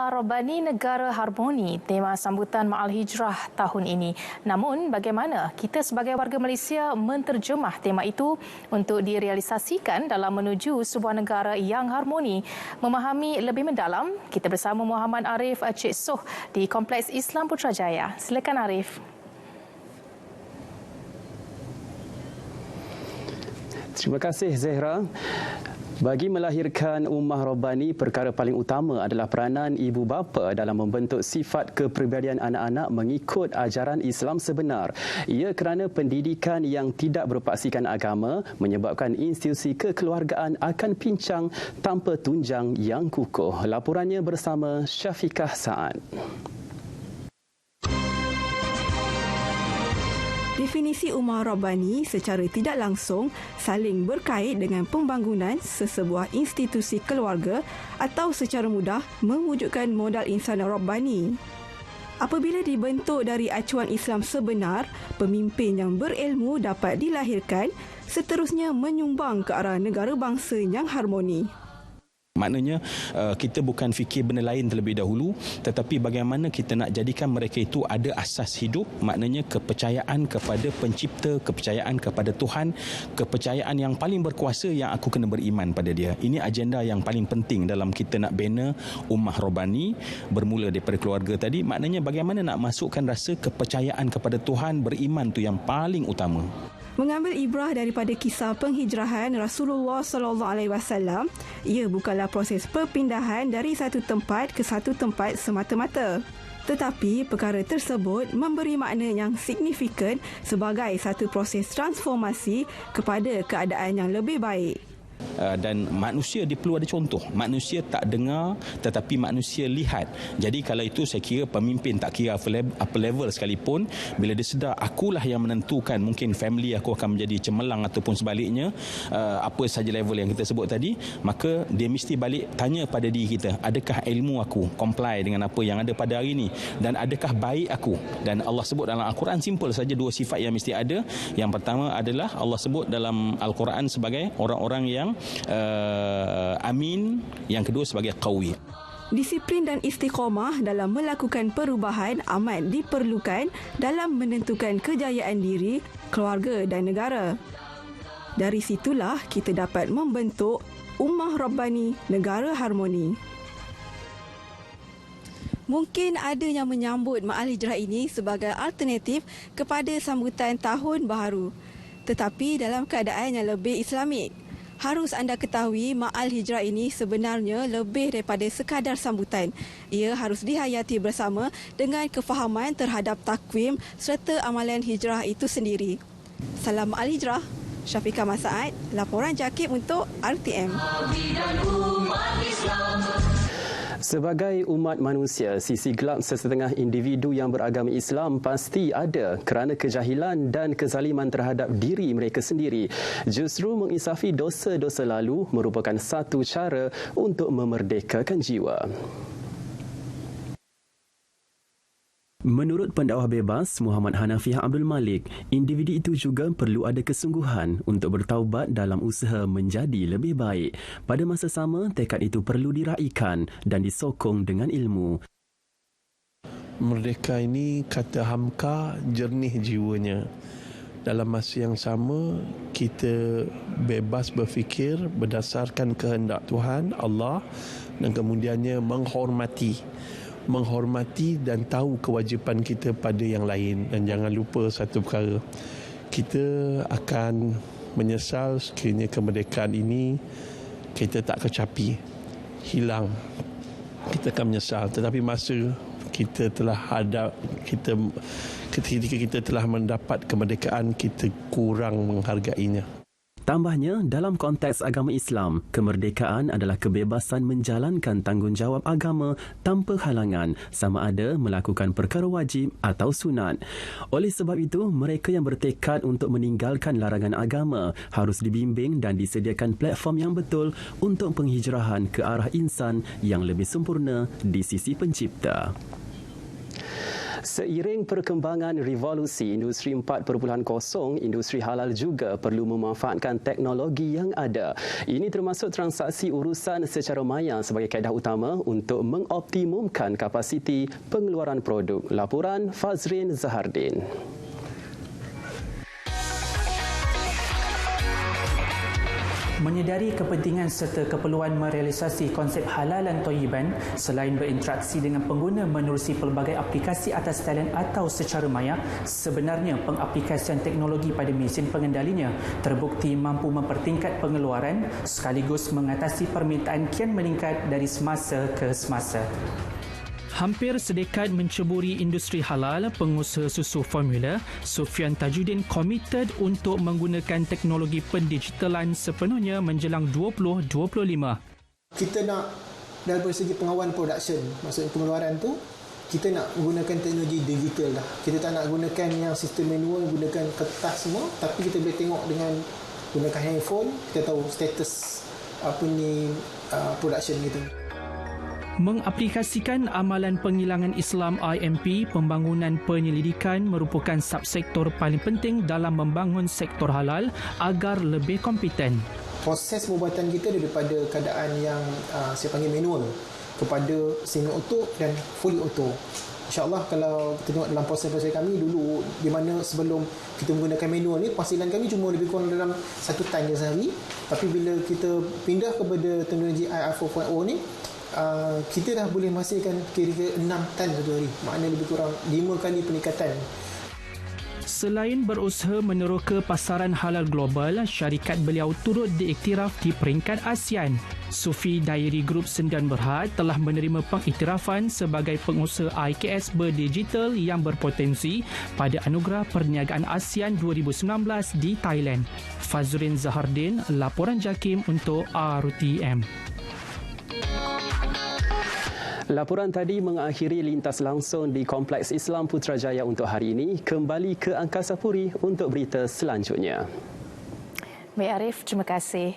Umar Rabbani Negara Harmoni, tema sambutan Ma'al Hijrah tahun ini. Namun, bagaimana kita sebagai warga Malaysia menterjemah tema itu untuk direalisasikan dalam menuju sebuah negara yang harmoni? Memahami lebih mendalam, kita bersama Muhammad Arif Cik Soh di Kompleks Islam Putrajaya. Silakan Arif. Terima kasih Zahra. Bagi melahirkan Ummah Rabbani, perkara paling utama adalah peranan ibu bapa dalam membentuk sifat kepribadian anak-anak mengikut ajaran Islam sebenar. Ia kerana pendidikan yang tidak berpaksikan agama menyebabkan institusi kekeluargaan akan pincang tanpa tunjang yang kukuh. Laporannya bersama Syafiqah Saad. Definisi Ummah Rabbani secara tidak langsung saling berkait dengan pembangunan sesebuah institusi keluarga atau secara mudah mewujudkan modal insan Rabbani. Apabila dibentuk dari acuan Islam sebenar, pemimpin yang berilmu dapat dilahirkan, seterusnya menyumbang ke arah negara bangsa yang harmoni. Maknanya kita bukan fikir benda lain terlebih dahulu, tetapi bagaimana kita nak jadikan mereka itu ada asas hidup, maknanya kepercayaan kepada pencipta, kepercayaan kepada Tuhan, kepercayaan yang paling berkuasa yang aku kena beriman pada dia. Ini agenda yang paling penting dalam kita nak bina Ummah Rabbani, bermula daripada keluarga tadi. Maknanya bagaimana nak masukkan rasa kepercayaan kepada Tuhan, beriman tu yang paling utama. Mengambil ibrah daripada kisah penghijrahan Rasulullah SAW, ia bukanlah proses perpindahan dari satu tempat ke satu tempat semata-mata. Tetapi perkara tersebut memberi makna yang signifikan sebagai satu proses transformasi kepada keadaan yang lebih baik. Dan manusia dia perlu ada contoh. Manusia tak dengar tetapi manusia lihat. Jadi kalau itu saya kira pemimpin tak kira apa level sekalipun, bila dia sedar akulah yang menentukan mungkin family aku akan menjadi cemerlang ataupun sebaliknya, apa saja level yang kita sebut tadi, maka dia mesti balik tanya pada diri kita, adakah ilmu aku comply dengan apa yang ada pada hari ini, dan adakah baik aku. Dan Allah sebut dalam Al-Quran simple saja dua sifat yang mesti ada. Yang pertama adalah Allah sebut dalam Al-Quran sebagai orang-orang yang amin, yang kedua sebagai qawi. Disiplin dan istiqamah dalam melakukan perubahan amat diperlukan dalam menentukan kejayaan diri, keluarga dan negara. Dari situlah kita dapat membentuk Ummah Rabbani Negara Harmoni. Mungkin ada yang menyambut Ma'al Hijrah ini sebagai alternatif kepada sambutan Tahun Baharu, tetapi dalam keadaan yang lebih Islamik. Harus anda ketahui, Ma'al Hijrah ini sebenarnya lebih daripada sekadar sambutan. Ia harus dihayati bersama dengan kefahaman terhadap takwim serta amalan hijrah itu sendiri. Salam Ma'al Hijrah, Syafiqah Saad, laporan Jakib untuk RTM. Sebagai umat manusia, sisi gelap sesetengah individu yang beragama Islam pasti ada kerana kejahilan dan kezaliman terhadap diri mereka sendiri. Justru mengisafi dosa-dosa lalu merupakan satu cara untuk memerdekakan jiwa. Menurut pendakwah bebas Muhammad Hanafiah Abdul Malik, individu itu juga perlu ada kesungguhan untuk bertaubat dalam usaha menjadi lebih baik. Pada masa sama, tekad itu perlu diraikan dan disokong dengan ilmu. Merdeka ini kata Hamka jernih jiwanya. Dalam masa yang sama, kita bebas berfikir berdasarkan kehendak Tuhan, Allah, dan kemudiannya menghormati dan tahu kewajipan kita pada yang lain. Dan jangan lupa satu perkara, kita akan menyesal sekiranya kemerdekaan ini kita tak kecapi, hilang. Kita akan menyesal. Tetapi masa kita telah ketika kita telah mendapat kemerdekaan, kita kurang menghargainya. Tambahnya, dalam konteks agama Islam, kemerdekaan adalah kebebasan menjalankan tanggungjawab agama tanpa halangan, sama ada melakukan perkara wajib atau sunat. Oleh sebab itu, mereka yang bertekad untuk meninggalkan larangan agama harus dibimbing dan disediakan platform yang betul untuk penghijrahan ke arah insan yang lebih sempurna di sisi pencipta. Seiring perkembangan revolusi industri 4.0, industri halal juga perlu memanfaatkan teknologi yang ada. Ini termasuk transaksi urusan secara maya sebagai kaedah utama untuk mengoptimumkan kapasiti pengeluaran produk. Laporan Fazrin Zahardin. Menyedari kepentingan serta keperluan merealisasi konsep halal dan thayyiban, selain berinteraksi dengan pengguna menerusi pelbagai aplikasi atas talian atau secara maya, sebenarnya pengaplikasian teknologi pada mesin pengendalinya terbukti mampu mempertingkat pengeluaran sekaligus mengatasi permintaan kian meningkat dari semasa ke semasa. Hampir sedekad menceburi industri halal, pengusaha susu formula Sufian Tajuddin komited untuk menggunakan teknologi pendigitalan sepenuhnya menjelang 2025. Kita nak dari segi pengawalan production, maksudnya pengeluaran tu, kita nak menggunakan teknologi digital dah. Kita tak nak gunakan yang sistem manual, gunakan kertas semua, tapi kita boleh tengok dengan gunakan handphone, kita tahu status production kita. Mengaplikasikan amalan penghilangan Islam IMP, pembangunan penyelidikan merupakan subsektor paling penting dalam membangun sektor halal agar lebih kompeten. Proses pembuatan kita daripada keadaan yang saya panggil manual kepada semi auto dan fully auto. InsyaAllah kalau kita tengok dalam proses-proses kami dulu, di mana sebelum kita menggunakan manual ni, penghasilan kami cuma lebih kurang dalam 1 tan je sehari. Tapi bila kita pindah kepada teknologi IR 4.0 ni, kita dah boleh menghasilkan kira-kira 6 tan satu hari. Maknanya lebih kurang 5 kali peningkatan. Selain berusaha meneroka pasaran halal global, syarikat beliau turut diiktiraf di peringkat ASEAN. Sufi Diary Group Sendan Berhad telah menerima pengiktirafan sebagai pengusaha IKS berdigital yang berpotensi pada Anugerah Perniagaan ASEAN 2019 di Thailand. Fazrin Zahardin, laporan JAKIM untuk RTM. Laporan tadi mengakhiri lintas langsung di Kompleks Islam Putrajaya untuk hari ini. Kembali ke Angkasa Puri untuk berita selanjutnya. Baik Arif, terima kasih.